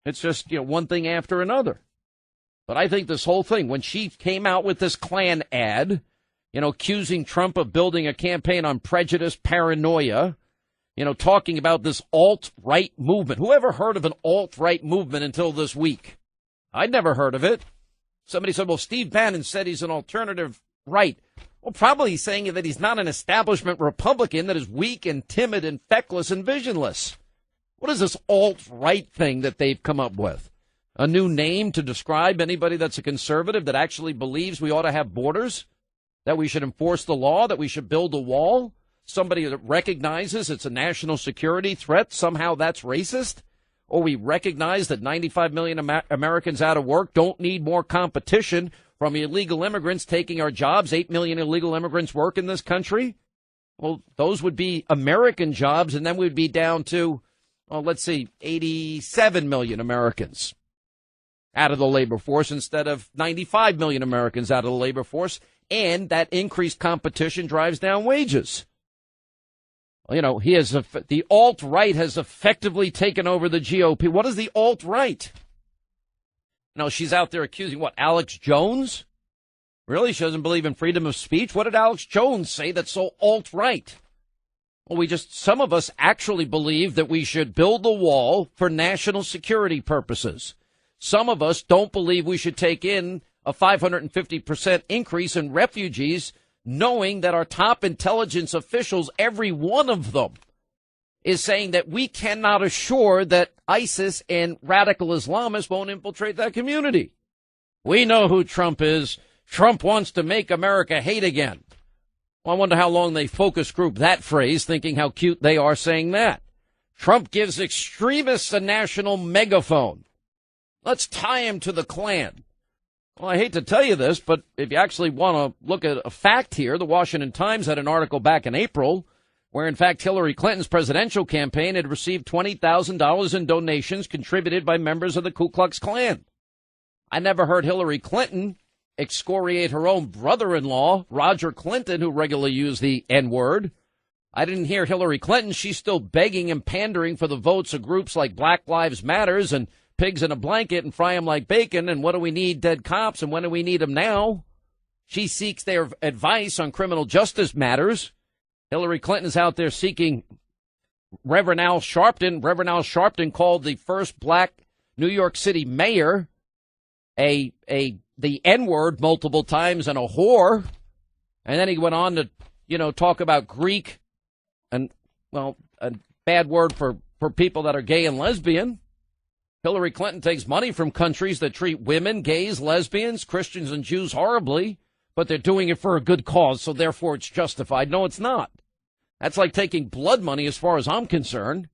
It's just, one thing after another. But I think this whole thing, when she came out with this Klan ad, accusing Trump of building a campaign on prejudice, paranoia, talking about this alt-right movement. Who ever heard of an alt-right movement until this week? I'd never heard of it. Somebody said, well, Steve Bannon said he's an alternative right. Well, probably saying that he's not an establishment Republican that is weak and timid and feckless and visionless. What is this alt-right thing that they've come up with? A new name to describe anybody that's a conservative that actually believes we ought to have borders, that we should enforce the law, that we should build a wall? Somebody that recognizes it's a national security threat, somehow that's racist? Or we recognize that 95 million Americans out of work don't need more competition from illegal immigrants taking our jobs. 8 million illegal immigrants work in this country. Well, those would be American jobs, and then we'd be down to, let's see, 87 million Americans out of the labor force instead of 95 million Americans out of the labor force. And that increased competition drives down wages. The alt-right has effectively taken over the GOP. What is the alt-right? She's out there accusing, Alex Jones? Really? She doesn't believe in freedom of speech? What did Alex Jones say that's so alt-right? Well, some of us actually believe that we should build the wall for national security purposes. Some of us don't believe we should take in a 550% increase in refugees, knowing that our top intelligence officials, every one of them, is saying that we cannot assure that ISIS and radical Islamists won't infiltrate that community. We know who Trump is. Trump wants to make America hate again. Well, I wonder how long they focus group that phrase, thinking how cute they are saying that. Trump gives extremists a national megaphone. Let's tie him to the Klan. Well, I hate to tell you this, but if you actually want to look at a fact here, the Washington Times had an article back in April where, in fact, Hillary Clinton's presidential campaign had received $20,000 in donations contributed by members of the Ku Klux Klan. I never heard Hillary Clinton excoriate her own brother-in-law, Roger Clinton, who regularly used the N-word. I didn't hear Hillary Clinton. She's still begging and pandering for the votes of groups like Black Lives Matters and pigs in a blanket and fry them like bacon. And what do we need? Dead cops. And when do we need them now? She seeks their advice on criminal justice matters. Hillary Clinton's out there seeking Reverend Al Sharpton. Reverend Al Sharpton called the first black New York City mayor the N-word multiple times and a whore. And then he went on to, talk about Greek and, a bad word for people that are gay and lesbian. Hillary Clinton takes money from countries that treat women, gays, lesbians, Christians, and Jews horribly, but they're doing it for a good cause, so therefore it's justified. No, it's not. That's like taking blood money as far as I'm concerned.